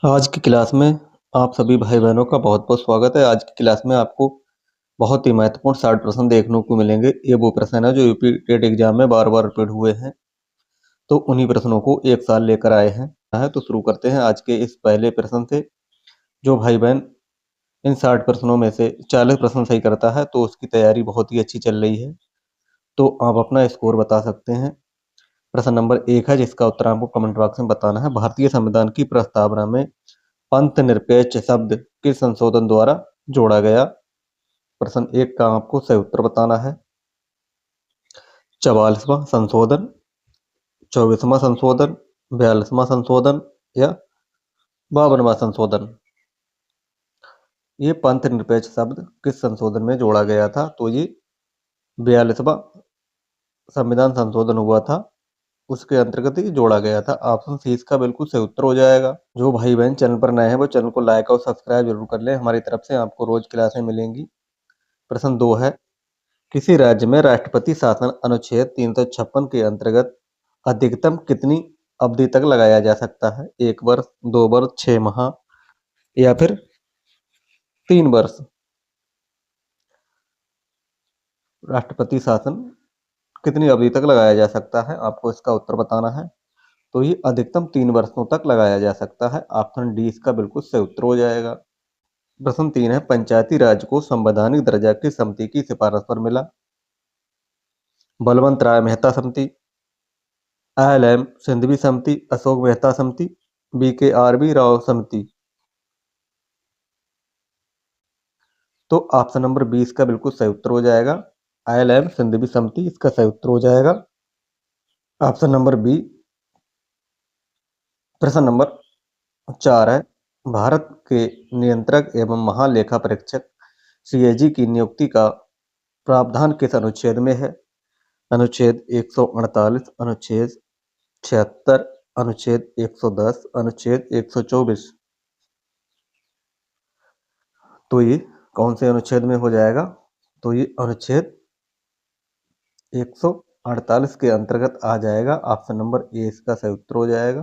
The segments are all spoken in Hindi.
आज की क्लास में आप सभी भाई-बहनों का बहुत-बहुत स्वागत है। आज की क्लास में आपको बहुत ही महत्वपूर्ण 60 प्रश्न देखने को मिलेंगे। ये वो प्रश्न है जो यूपी टेट एग्जाम में बार-बार रिपीट हुए हैं, तो उन्हीं प्रश्नों को एक साथ लेकर आए हैं। तो शुरू करते हैं आज के इस पहले प्रश्न से। जो भाई-बहन इन 60 प्रश्नों में से 40 प्रश्न सही करता है, तो उसकी तैयारी बहुत ही अच्छी चल रही है। तो आप अपना स्कोर बता सकते हैं। प्रश्न नंबर 1 है, जिसका उत्तर आपको कमेंट बॉक्स में बताना है। भारतीय संविधान की प्रस्तावना में पंथ निरपेक्ष शब्द किस संशोधन द्वारा जोड़ा गया? प्रश्न 1 का आपको सही उत्तर बताना है। 44वां संशोधन, 24वां संशोधन, 42वां संशोधन या 52वां संशोधन। ये पंथ निरपेक्ष शब्द किस संशोधन में जोड़ा गया था? तो ये 42वां संविधान संशोधन हुआ था, उसके अंतर्गत ही जोड़ा गया था। ऑप्शन सी इसका बिल्कुल सही उत्तर हो जाएगा। जो भाई बहन चैनल पर नए हैं वो चैनल को लाइक और सब्सक्राइब जरूर कर लें। हमारी तरफ से आपको रोज क्लासें मिलेंगी। प्रश्न 2 है, किसी राज्य में राष्ट्रपति शासन अनुच्छेद 356 के अंतर्गत अधिकतम कितनी अवधि तक लगाया जा सकता है? 1 वर्ष, 2 वर्ष, 6 माह या फिर 3 वर्ष? राष्ट्रपति शासन कितनी अवधि तक लगाया जा सकता है? आपको इसका उत्तर बताना है। तो ये अधिकतम 3 वर्षों तक लगाया जा सकता है। ऑप्शन डी इसका बिल्कुल सही उत्तर हो जाएगा। प्रश्न 3 है, पंचायती राज को संवैधानिक दर्जा किस समिति की सिफारिश पर मिला? बलवंत राय मेहता समिति, ILM सिंघवी समिति, अशोक मेहता समिति, BKRB राव समिति। तो ऑप्शन नंबर 20 का बिल्कुल सही उत्तर हो जाएगा। ILM सिंघवी समिति इसका सही उत्तर हो जाएगा। Option number B. प्रश्न नंबर 4 है, भारत के नियंत्रक एवं महालेखा परीक्षक CAG की नियुक्ति का प्रावधान किस अनुच्छेद में है? अनुच्छेद 148, अनुच्छेद 76, अनुच्छेद 110, अनुच्छेद 124। तो ये कौन से अनुच्छेद में हो जाएगा? तो ये अनुच्छेद 148 के अंतर्गत आ जाएगा। ऑप्शन नंबर ए इसका सही उत्तर हो जाएगा।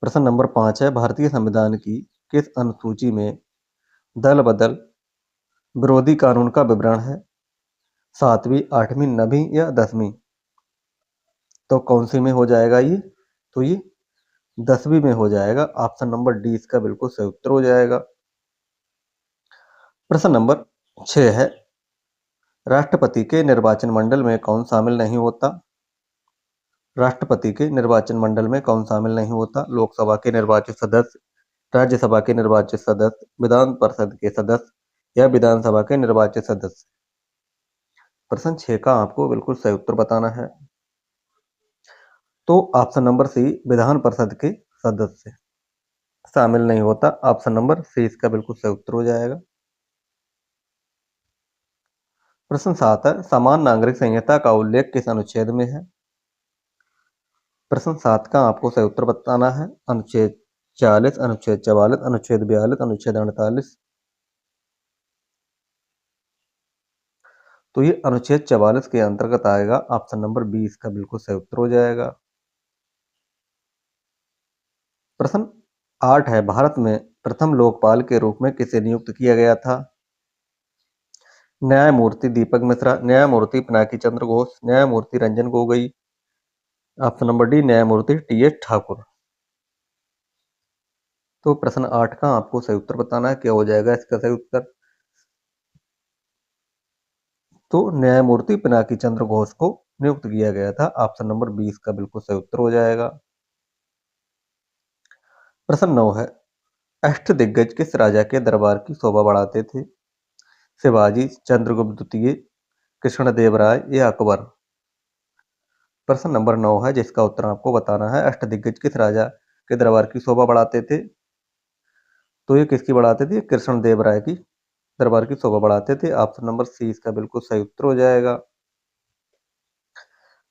प्रश्न नंबर 5 है, भारतीय संविधान की किस अनुसूची में दल बदल विरोधी कानून का विवरण है? 7वीं, 8वीं, 9वीं या 10वीं? तो कौन सी में हो जाएगा ये? तो ये 10वीं में हो जाएगा। ऑप्शन नंबर डी इसका बिल्कुल सही उत्तर हो जाएगा। प्रश्न नंबर 6 है, राष्ट्रपति के निर्वाचन मंडल में कौन शामिल नहीं होता? राष्ट्रपति के निर्वाचन मंडल में कौन शामिल नहीं होता? लोकसभा के निर्वाचित सदस्य, राज्यसभा के निर्वाचित सदस्य, विधान परिषद के सदस्य या विधानसभा के निर्वाचित सदस्य? प्रश्न 6 का आपको बिल्कुल सही उत्तर बताना है। तो option number C, Vidhan Parishad के सदस्य शामिल नहीं होता। ऑप्शन नंबर सी इसका बिल्कुल सही उत्तर हो जाएगा। प्रश्न 7 है, समान नागरिक संहिता का उल्लेख किस अनुच्छेद में है? प्रश्न 7 का आपको सही उत्तर बताना है। अनुच्छेद 40, अनुच्छेद 44, अनुच्छेद 42, अनुच्छेद 48। तो ये अनुच्छेद 44 के अंतर्गत आएगा। ऑप्शन नंबर 20 का बिल्कुल सही उत्तर हो जाएगा। प्रश्न 8 है, भारत में प्रथम लोकपाल के रूप में किसे नियुक्त किया गया था? न्यायमूर्ति दीपक मिश्रा, न्यायमूर्ति पिनाकी चंद्र घोष, न्यायमूर्ति Ranjan Gogoi. Option number D, न्यायमूर्ति TS ठाकुर। तो प्रश्न 8 का आपको सही उत्तर बताना है। क्या हो जाएगा इसका सही उत्तर? तो न्यायमूर्ति पिनाकी चंद्र घोष को नियुक्त किया गया था। ऑप्शन नंबर 20 का बिल्कुल सही उत्तर हो जाएगा। प्रश्न 9 है, अष्टदिग्गज किस राजा के दरबार की शोभा बढ़ाते थे? शिवाजी, चंद्रगुप्त द्वितीय, कृष्णदेवराय या अकबर? प्रश्न नंबर 9 है, जिसका उत्तर आपको बताना है। अष्टदिग्गज किस राजा के दरबार की शोभा बढ़ाते थे? तो ये किसकी बढ़ाते थे? कृष्णदेवराय की दरबार की शोभा बढ़ाते थे। ऑप्शन नंबर सी इसका बिल्कुल सही उत्तर हो जाएगा।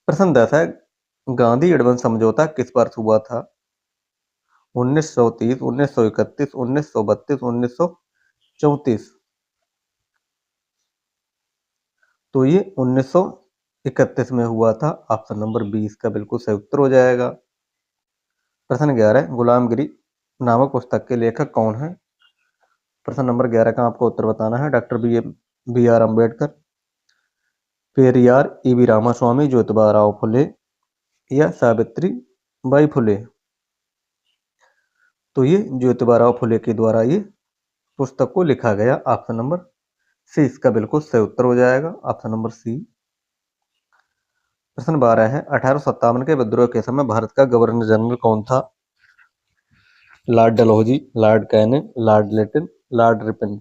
प्रश्न 10 है, गांधी एडवन समझौता किस वर्ष हुआ था? 1930, 1931, 1932, 1934? तो ये 1931 में हुआ था। ऑप्शन नंबर 20 का बिल्कुल सही उत्तर हो जाएगा। प्रश्न 11, गुलामगिरी नामक पुस्तक के लेखक कौन है? प्रश्न नंबर 11 का आपको उत्तर बताना है। Doctor B R Ambedkar, Periyar E V Ramasamy, Jyotiba Rao Phule या सावित्री बाई फुले। तो ये ज्योतिबा राव फुले के द्वारा ये पुस्तक को लिखा गया। ऑप्शन नंबर सी इसका बिल्कुल सही उत्तर हो जाएगा, ऑप्शन नंबर सी। प्रश्न 12 है, 1857 के विद्रोह के समय भारत का गवर्नर जनरल कौन था? Lord Dalhousie, Lord Canning, Lord little, Lord Ripon.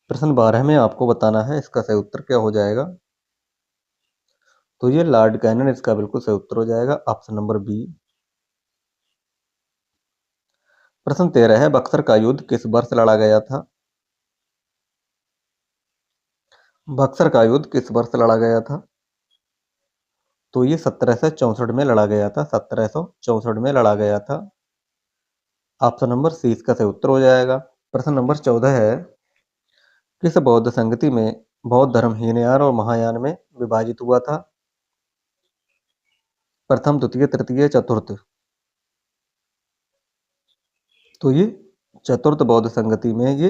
प्रश्न 12 में आपको बताना है इसका सही उत्तर क्या हो जाएगा। तो ये लॉर्ड कैनिंग इसका बिल्कुल सही उत्तर हो जाएगा, ऑप्शन नंबर बी। प्रश्न 13 है, बक्सर का युद्ध किस वर्ष लड़ा गया था? बक्सर का युद्ध किस वर्ष लड़ा गया था? तो ये 1764 में लड़ा गया था, 1764 में लड़ा गया था, ऑप्शन नंबर सी इसका सही उत्तर हो जाएगा। प्रश्न नंबर 14 है, किस बौद्ध संगति में बौद्ध धर्म हीनयान और महायान में विभाजित हुआ था? प्रथम, द्वितीय, तृतीय, चतुर्थ। तो ये चतुर्थ बौद्ध संगति में ये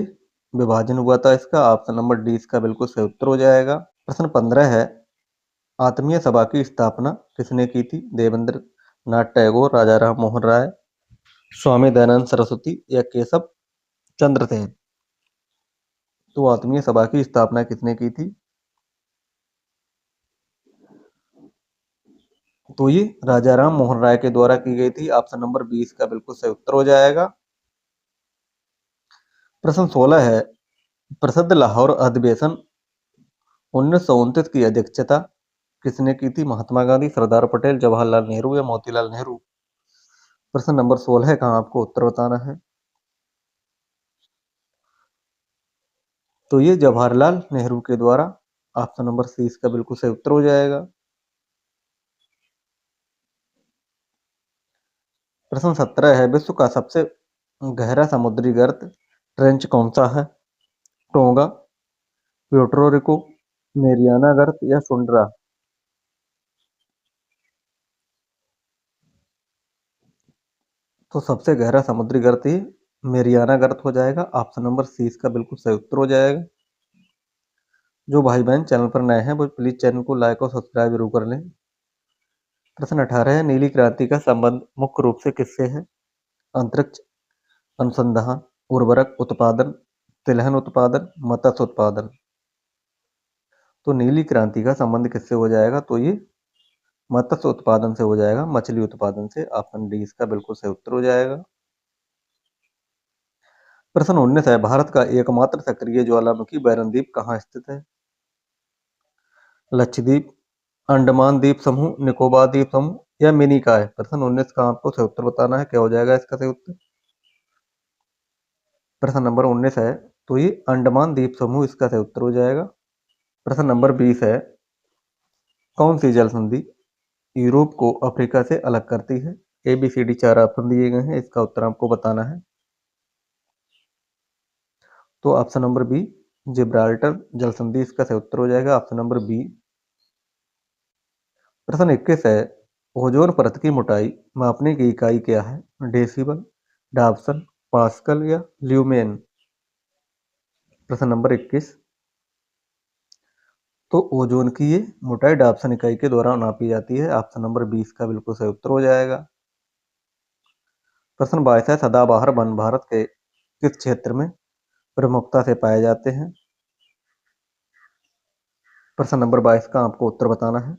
विभाजन हुआ था इसका, ऑप्शन नंबर डी इसका बिल्कुल सही उत्तर हो जाएगा। प्रश्न 15 है, आत्मीय सभा की स्थापना किसने की थी? देवेंद्र नाथ टैगोर, राजा राम मोहन राय, स्वामी दयानंद सरस्वती या केशव चंद्र सेन। तो आत्मीय सभा की स्थापना किसने की थी? तो ये राजा राम मोहन राय के द्वारा की गई थी, ऑप्शन नंबर 20 का बिल्कुल सही उत्तर हो जाएगा। प्रश्न 16 है, प्रसिद्ध लाहौर अधिवेशन 1929 की अध्यक्षता किसने की थी? महात्मा गांधी, सरदार पटेल, जवाहरलाल नेहरू या मोतीलाल नेहरू। प्रश्न नंबर 16 का आपको उत्तर बताना है। तो ये जवाहरलाल नेहरू के द्वारा, ऑप्शन नंबर सी इसका बिल्कुल सही उत्तर हो जाएगा। प्रश्न 17 है, विश्व का सबसे गहरा समुद्री गर्त ट्रेंच कौन सा है? टोंगा, प्यूर्टो रिको, मेरियाना गर्त या सुंड्रा। तो सबसे गहरा समुद्री गर्त ही मेरियाना गर्त हो जाएगा, ऑप्शन नंबर सी इसका बिल्कुल सही उत्तर हो जाएगा। जो भाई बहन चैनल पर नए हैं वो प्लीज चैनल को लाइक और सब्सक्राइब जरूर कर लें। प्रश्न 18 है, नीली क्रांति का संबंध मुख्य रूप से किससे है? अंतरिक्ष अनुसंधान, उर्वरक उत्पादन, तिलहन उत्पादन, मत्स्य उत्पादन। तो नीली क्रांति का संबंध किससे हो जाएगा? तो ये मत्स्य उत्पादन से हो जाएगा, मछली उत्पादन से, ऑप्शन डी इसका बिल्कुल सही उत्तर हो जाएगा। प्रश्न 19 है, भारत का एकमात्र सक्रिय ज्वालामुखी बैरन द्वीप कहाँ स्थित है? लक्षद्वीप, अंडमान द्वीप समूह, निकोबार द्वीप समूह या मिनिकॉय। प्रश्न 19 का आपको सही उत्तर बताना है, क्या हो जाएगा इसका सही उत्तर। प्रश्न नंबर 19 है, तो ये अंडमान द्वीप समूह इसका सही उत्तर हो जाएगा। प्रश्न नंबर 20 है, कौन सी जल संधि यूरोप को अफ्रीका से अलग करती है? A B C D 4 option दिए गए हैं, इसका उत्तर आपको बताना है। तो ऑप्शन नंबर बी जिब्राल्टर जल संधि इसका सही उत्तर हो जाएगा, ऑप्शन नंबर बी। प्रश्न 21 है, ओजोन परत की मोटाई मापने की इकाई क्या है? डेसिबल, डाप्सन, पास्कल या ल्यूमेन। प्रश्न नंबर 21, तो ओजोन की ये मोटाई डाप्सन इकाई के द्वारा नापी जाती है, ऑप्शन नंबर 20 का बिल्कुल सही उत्तर हो जाएगा। प्रश्न 22 है, सदाबहार वन भारत के किस क्षेत्र में प्रमुखता से पाए जाते हैं? प्रश्न नंबर 22 का आपको उत्तर बताना है।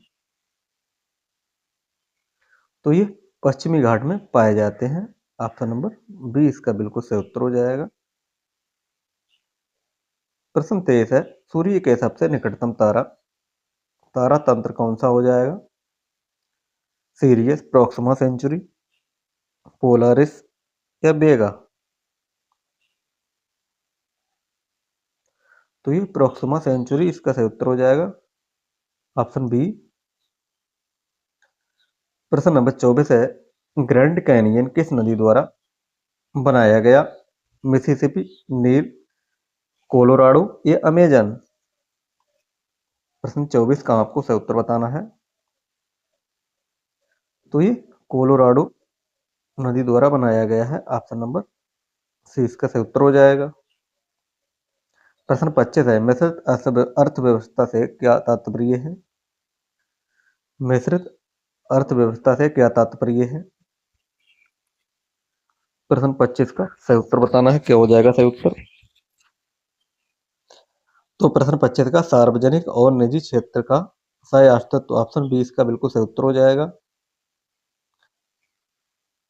तो ये पश्चिमी घाट में पाए जाते हैं, ऑप्शन नंबर बी इसका बिल्कुल सही उत्तर हो जाएगा। प्रश्न 23 है, सूर्य के सबसे निकटतम तारा तारा तंत्र कौन सा हो जाएगा? सीरियस, प्रोक्सिमा सेंचुरी, पोलारिस या बेगा। तो ये प्रोक्सिमा सेंचुरी इसका सही उत्तर हो जाएगा, ऑप्शन बी। प्रश्न नंबर 24 है, ग्रैंड कैनियन किस नदी द्वारा बनाया गया? मिसिसिपी, नील, कोलोराडो या अमेजन। प्रश्न 24 का आपको सही उत्तर बताना है। तो ये कोलोराडो नदी द्वारा बनाया गया है। ऑप्शन नंबर सी इसका सही उत्तर हो जाएगा। प्रश्न 25 है, मिश्रित अर्थव्यवस्था से क्या तात्पर्य है? मिश्रित अर्थव्यवस्था से क्या तात्पर्य है? प्रश्न 25 का सही उत्तर बताना है, क्या हो जाएगा सही उत्तर? तो प्रश्न 25 का सार्वजनिक और निजी क्षेत्र का सह अस्तित्व, ऑप्शन 20 का बिल्कुल सही उत्तर हो जाएगा।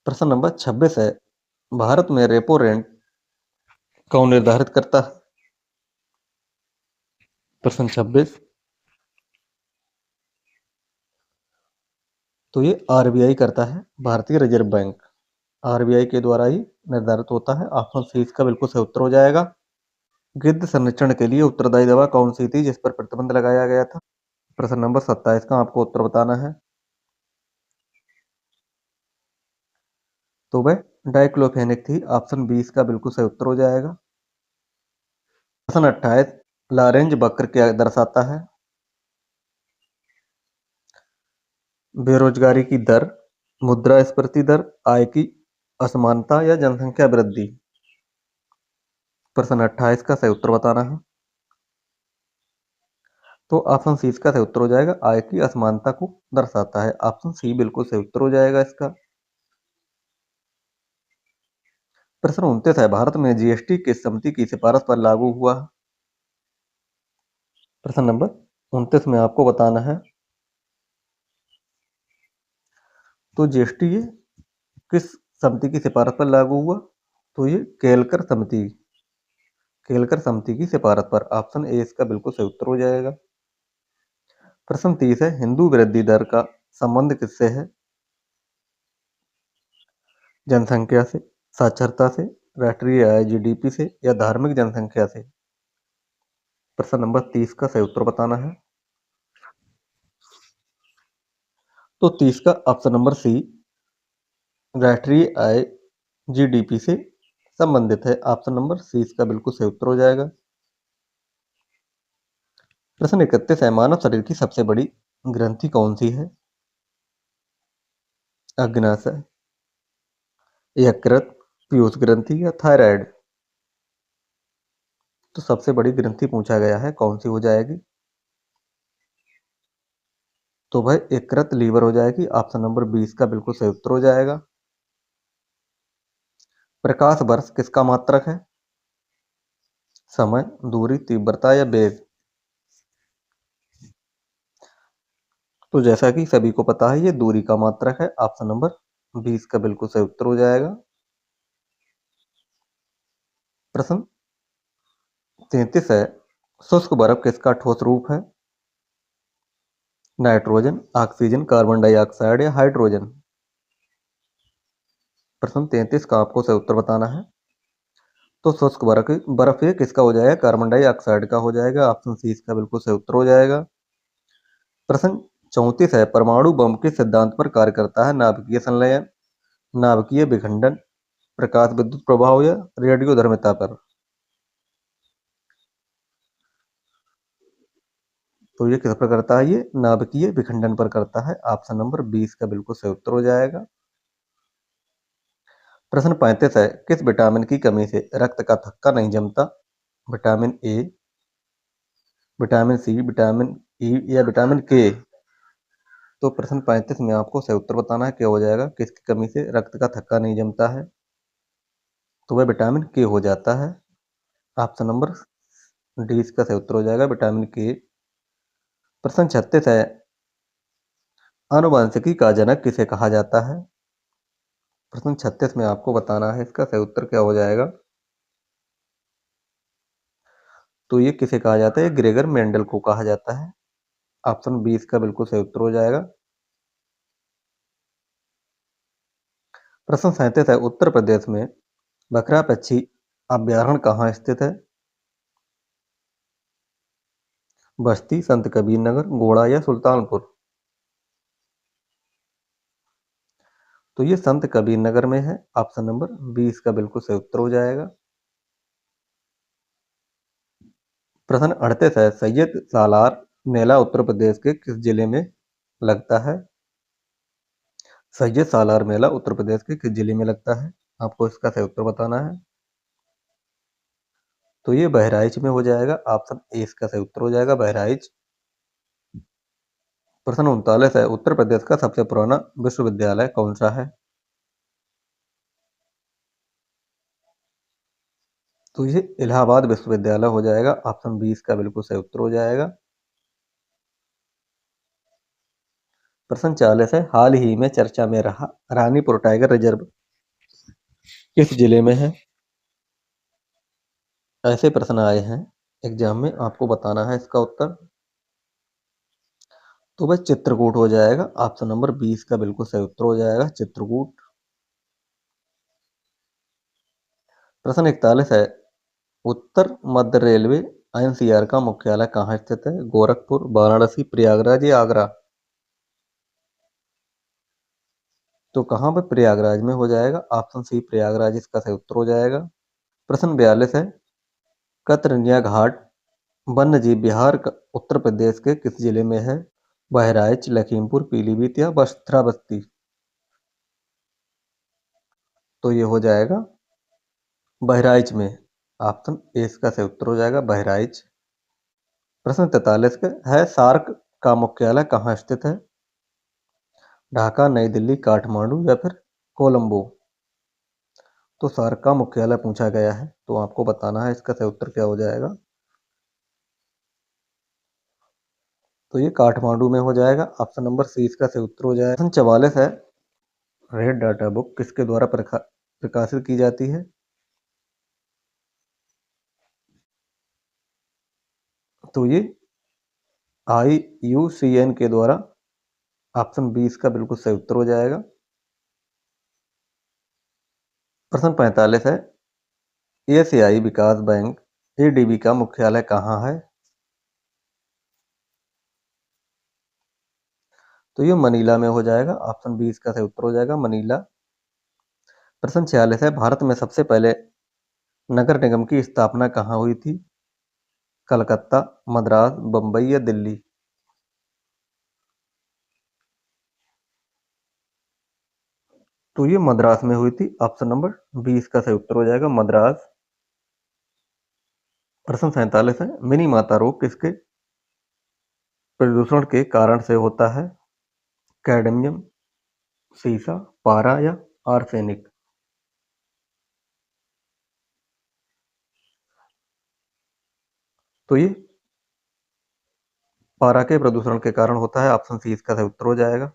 प्रश्न नंबर 26 है, भारत में रेपो रेट कौन निर्धारित करता है? प्रश्न 26, तो ये आरबीआई करता है, भारतीय रिजर्व बैंक। आरबीआई के द्वारा ही निर्धारित होता है। ऑप्शन सी इसका बिल्कुल सही उत्तर हो जाएगा। गिद्ध संरक्षण के लिए उत्तरदायी दवा कौन सी थी जिस पर प्रतिबंध लगाया गया था? प्रश्न नंबर 27 का आपको उत्तर बताना है। तो वह डाइक्लोफेनेक थी। ऑप्शन 20 का बिल्कुल सही उत्तर हो जाएगा। प्रश्न 28, लॉरेंज वक्र क्या दर्शाता है? बेरोजगारी की दर, मुद्रास्फीति दर, आय की असमानता या जनसंख्या वृद्धि? प्रश्न 28 का सही उत्तर बताना है। तो ऑप्शन सी इसका सही उत्तर हो जाएगा, आय की असमानता को दर्शाता है। ऑप्शन सी बिल्कुल सही उत्तर हो जाएगा इसका। प्रश्न 29 है, भारत में जीएसटी किस समिति की सिफारिश पर लागू हुआ? प्रश्न नंबर 29 में आपको बताना है। तो जीएसटी ये किस समिति की सिफारिश पर लागू हुआ? तो ये केलकर समिति की सिफारिश पर। ऑप्शन ए इसका बिल्कुल सही उत्तर हो जाएगा। प्रश्न 30 है, हिंदू वृद्धि दर का संबंध किससे है? जनसंख्या से, साक्षरता से, राष्ट्रीय आय जीडीपी से या धार्मिक जनसंख्या से? प्रश्न नंबर 30 का सही उत्तर बताना है। तो 30 का ऑप्शन नंबर सी, राष्ट्रीय आय जीडीपी से संबंधित है। ऑप्शन नंबर सी इसका बिल्कुल सही उत्तर हो जाएगा। प्रश्न 31 है, मानव शरीर की सबसे बड़ी ग्रंथि कौन सी है? अग्नाशय, यकृत, पीयूष ग्रंथि या थायराइड? तो सबसे बड़ी ग्रंथि पूछा गया है, कौन सी हो जाएगी? तो भाई यकृत लीवर हो जाएगी। ऑप्शन नंबर 20 का बिल्कुल सही उत्तर हो जाएगा। प्रकाश वर्ष किसका मात्रक है? समय, दूरी, तीव्रता या वेग? तो जैसा कि सभी को पता है, ये दूरी का मात्रक है। ऑप्शन नंबर 20 का बिल्कुल सही उत्तर हो जाएगा। प्रश्न 33 है, शुष्क बर्फ किसका ठोस रूप है? नाइट्रोजन, ऑक्सीजन, कार्बन डाइऑक्साइड या हाइड्रोजन? प्रश्न 33 का आपको सही उत्तर बताना है। तो शुष्क बर्फ ये किसका हो जाएगा? कार्बन डाइऑक्साइड का हो जाएगा। ऑप्शन सी इसका बिल्कुल सही उत्तर हो जाएगा। प्रश्न 34 है, परमाणु बम किस सिद्धांत पर कार्य करता है? नाभिकीय संलयन, नाभिकीय विखंडन, प्रकाश विद्युत प्रभाव या रेडियोधर्मिता पर? तो ये किस पर करता है? ये नाभिकीय विखंडन पर करता है। ऑप्शन नंबर 20 का बिल्कुल सही उत्तर हो जाएगा। प्रश्न 35 है, किस विटामिन की कमी से रक्त का थक्का नहीं जमता? Vitamin A, vitamin C, vitamin E या विटामिन के? तो प्रश्न 35 में आपको सही उत्तर बताना है, क्या हो जाएगा? किसकी कमी से रक्त का थक्का नहीं जमता है? तो वह विटामिन के हो जाता है। ऑप्शन नंबर डी इसका सही उत्तर हो जाएगा, विटामिन के। प्रश्न 36 है, आनुवंशिकी का जनक किसे कहा जाता है? प्रश्न 36 में आपको बताना है, इसका सही उत्तर क्या हो जाएगा? तो ये किसे कहा जाता है? ग्रेगर मेंडल को कहा जाता है। ऑप्शन 20 का बिल्कुल सही उत्तर हो जाएगा। प्रश्न 37 है, उत्तर प्रदेश में बकरा पक्षी अभ्यारण्य कहाँ स्थित है? बस्ती, संत कबीर नगर, गोड़ा या सुल्तानपुर? तो ये संत कबीर नगर में है। ऑप्शन नंबर 20 का बिल्कुल सही उत्तर हो जाएगा। प्रश्न 38 है, सैयद सालार मेला उत्तर प्रदेश के किस जिले में लगता है? सही है, सालार मेला उत्तर प्रदेश के किस जिले में लगता है? आपको इसका सही उत्तर बताना है। तो ये बहराइच में हो जाएगा। ऑप्शन ए इसका सही उत्तर हो जाएगा, बहराइच। प्रश्न 39 है, उत्तर प्रदेश का सबसे पुराना विश्वविद्यालय कौन सा है? तो ये इलाहाबाद विश्वविद्यालय हो जाएगा। ऑप्शन बी इसका बिल्कुल सही उत्तर हो जाएगा। प्रश्न 40 है, हाल ही में चर्चा में रहा रानीपुर टाइगर रिजर्व किस जिले में है? ऐसे प्रश्न आए हैं एग्जाम में, आपको बताना है इसका उत्तर। तो वह चित्रकूट हो जाएगा। ऑप्शन नंबर 20 का बिल्कुल सही उत्तर हो जाएगा, चित्रकूट। प्रश्न 41 है, उत्तर मध्य रेलवे एनसीआर का मुख्यालय कहाँ स्थित है? गोरखपुर, वाराणसी, प्रयागराज या आगरा? तो कहाँ पर? प्रयागराज में हो जाएगा। ऑप्शन सी प्रयागराज इसका सही उत्तर हो जाएगा। प्रश्न 42 है, कतरनिया घाट वन्य जीव विहार उत्तर प्रदेश के किस जिले में है? बहराइच, लखीमपुर, पीलीभीत या श्रावस्ती? तो ये हो जाएगा बहराइच में। ऑप्शन ए इसका सही उत्तर हो जाएगा, बहराइच। प्रश्न 43 का है, सार्क का मुख्यालय कहाँ स्थित है? ढाका, नई दिल्ली, काठमांडू या फिर कोलंबो? तो सार्क का मुख्यालय पूछा गया है, तो आपको बताना है इसका सही उत्तर क्या हो जाएगा। तो ये काठमांडू में हो जाएगा। ऑप्शन नंबर सी इसका सही उत्तर हो जाएगा। प्रश्न 44 है, रेड डाटा बुक किसके द्वारा प्रकाशित की जाती है? तो ये IUCN के द्वारा। ऑप्शन बी इसका बिल्कुल सही उत्तर हो जाएगा। प्रश्न 45 है, एशियाई विकास बैंक ADB का मुख्यालय कहाँ है? तो ये मनीला में हो जाएगा। ऑप्शन बी इसका सही उत्तर हो जाएगा, मनीला। प्रश्न 46 है, भारत में सबसे पहले नगर निगम की स्थापना कहाँ हुई थी? कलकत्ता, मद्रास, बम्बई या दिल्ली? तो ये मद्रास में हुई थी। ऑप्शन नंबर बी इसका सही उत्तर हो जाएगा, मद्रास। प्रश्न 47 है, मिनी माता रोग किसके प्रदूषण के कारण से होता है? कैडमियम, सीसा, पारा या आर्सेनिक? तो ये पारा के प्रदूषण के कारण होता है। ऑप्शन सी इसका सही उत्तर हो जाएगा।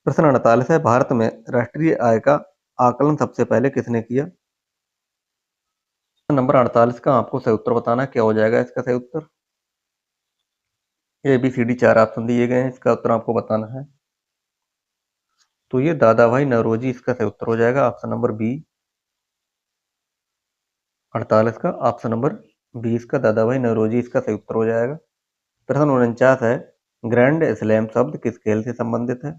प्रश्न 48 है, भारत में राष्ट्रीय आय का आकलन सबसे पहले किसने किया? नंबर 48 का आपको सही उत्तर बताना है, क्या हो जाएगा इसका सही उत्तर? A B C D 4 option दिए गए हैं, इसका उत्तर आपको बताना है। तो ये दादा भाई नौरोजी इसका सही उत्तर हो जाएगा। Option number B. 48 का ऑप्शन नंबर 20 का दादा भाई नौरोजी इसका सही उत्तर हो जाएगा। प्रश्न 49 है, ग्रैंड स्लैम शब्द किस खेल से संबंधित है?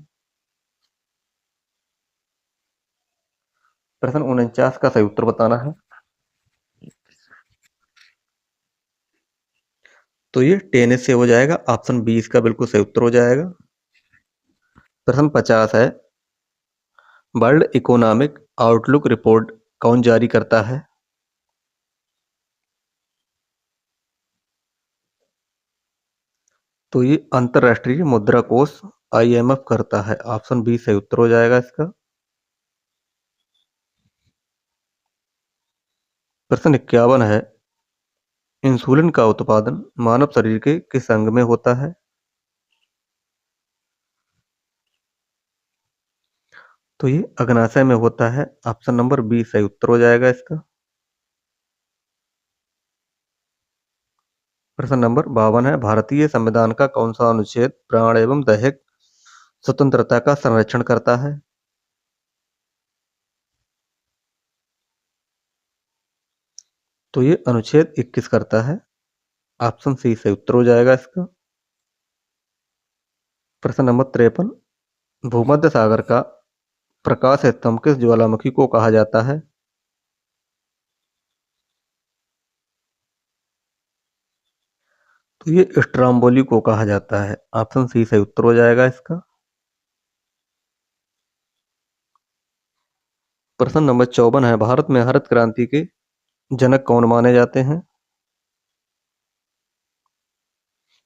प्रश्न 49 का सही उत्तर बताना है। तो ये टेनिस से हो जाएगा। ऑप्शन बी इसका बिल्कुल सही उत्तर हो जाएगा। प्रश्न 50 है, वर्ल्ड इकोनॉमिक आउटलुक रिपोर्ट कौन जारी करता है? तो ये अंतरराष्ट्रीय मुद्रा कोष IMF करता है। ऑप्शन बी सही उत्तर हो जाएगा इसका। प्रश्न 51 है, इंसुलिन का उत्पादन मानव शरीर के किस अंग में होता है? तो ये अग्नाशय में होता है। ऑप्शन नंबर बी सही उत्तर हो जाएगा इसका। प्रश्न नंबर 52 है, भारतीय संविधान का कौन सा अनुच्छेद प्राण एवं दैहिक स्वतंत्रता का संरक्षण करता है? तो ये अनुच्छेद 21 करता है। ऑप्शन सी सही उत्तर हो जाएगा इसका। प्रश्न नंबर 53, भूमध्य सागर का प्रकाश स्तंभ किस ज्वालामुखी को कहा जाता है? तो ये स्ट्राम्बोली को कहा जाता है। ऑप्शन सी सही उत्तर हो जाएगा इसका। प्रश्न नंबर 54 है, भारत में हरित क्रांति के जनक कौन माने जाते हैं?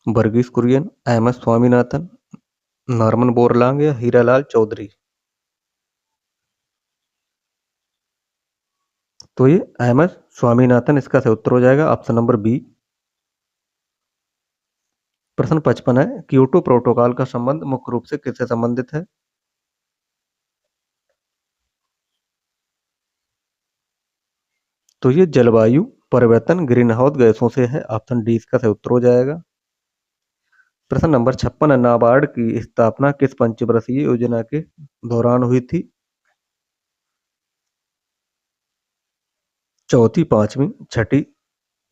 Verghese Kurien, M S Swaminathan, Norman Borlaug या हीरालाल चौधरी। तो ये एम एस स्वामीनाथन इसका सही उत्तर हो जाएगा, ऑप्शन नंबर बी। प्रश्न 55 है, क्योटो प्रोटोकॉल का संबंध मुख्य रूप से किससे संबंधित है? तो ये जलवायु परिवर्तन ग्रीन हाउस गैसों से है, ऑप्शन डी इसका सही उत्तर हो जाएगा। प्रश्न नंबर 56 है, नाबार्ड की स्थापना किस पंचवर्षीय योजना के दौरान हुई थी? चौथी, पांचवी, छठी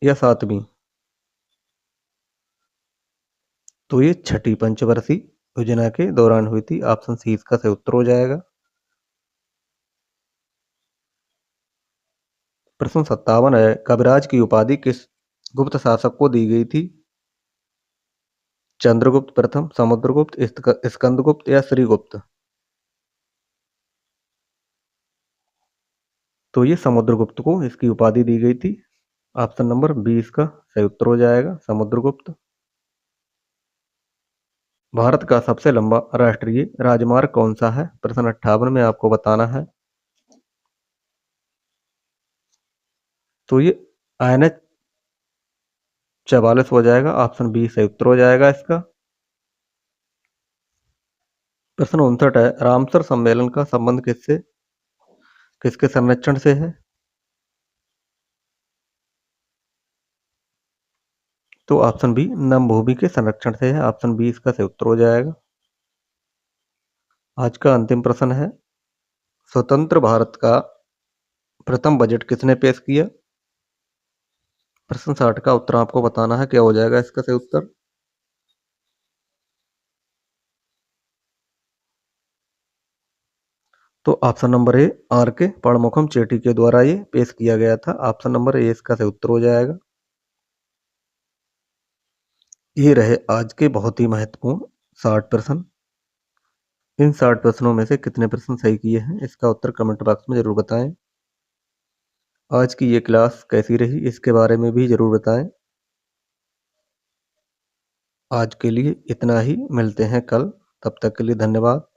या सातवीं? तो ये छठी पंचवर्षीय योजना के दौरान हुई थी, ऑप्शन सी इसका सही उत्तर हो जाएगा। प्रश्न 57 है, कविराज की उपाधि किस गुप्त शासक को दी गई थी? चंद्रगुप्त प्रथम, समुद्रगुप्त, स्कंदगुप्त या श्रीगुप्त? तो ये समुद्रगुप्त को इसकी उपाधि दी गई थी, ऑप्शन नंबर बी इसका सही उत्तर हो जाएगा, समुद्रगुप्त। भारत का सबसे लंबा राष्ट्रीय राजमार्ग कौन सा है? प्रश्न 58 में आपको बताना है। तो ये NH 44 हो जाएगा, ऑप्शन बी सही उत्तर हो जाएगा इसका। प्रश्न 59 है, रामसर सम्मेलन का संबंध किसके संरक्षण से है? तो ऑप्शन बी नमभूमि के संरक्षण से है, ऑप्शन बी इसका सही उत्तर हो जाएगा। आज का अंतिम प्रश्न है, स्वतंत्र भारत का प्रथम बजट किसने पेश किया? प्रश्न 60 का उत्तर आपको बताना है, क्या हो जाएगा इसका सही उत्तर? तो ऑप्शन नंबर ए आर के पणमुखम चेटी के द्वारा ये पेश किया गया था, ऑप्शन नंबर ए इसका सही उत्तर हो जाएगा। ये रहे आज के बहुत ही महत्वपूर्ण 60 प्रश्न। इन 60 प्रश्नों में से कितने प्रश्न सही किए हैं इसका उत्तर कमेंट बॉक्स में जरूर बताएं। आज की ये क्लास कैसी रही इसके बारे में भी जरूर बताएं। आज के लिए इतना ही, मिलते हैं कल, तब तक के लिए धन्यवाद।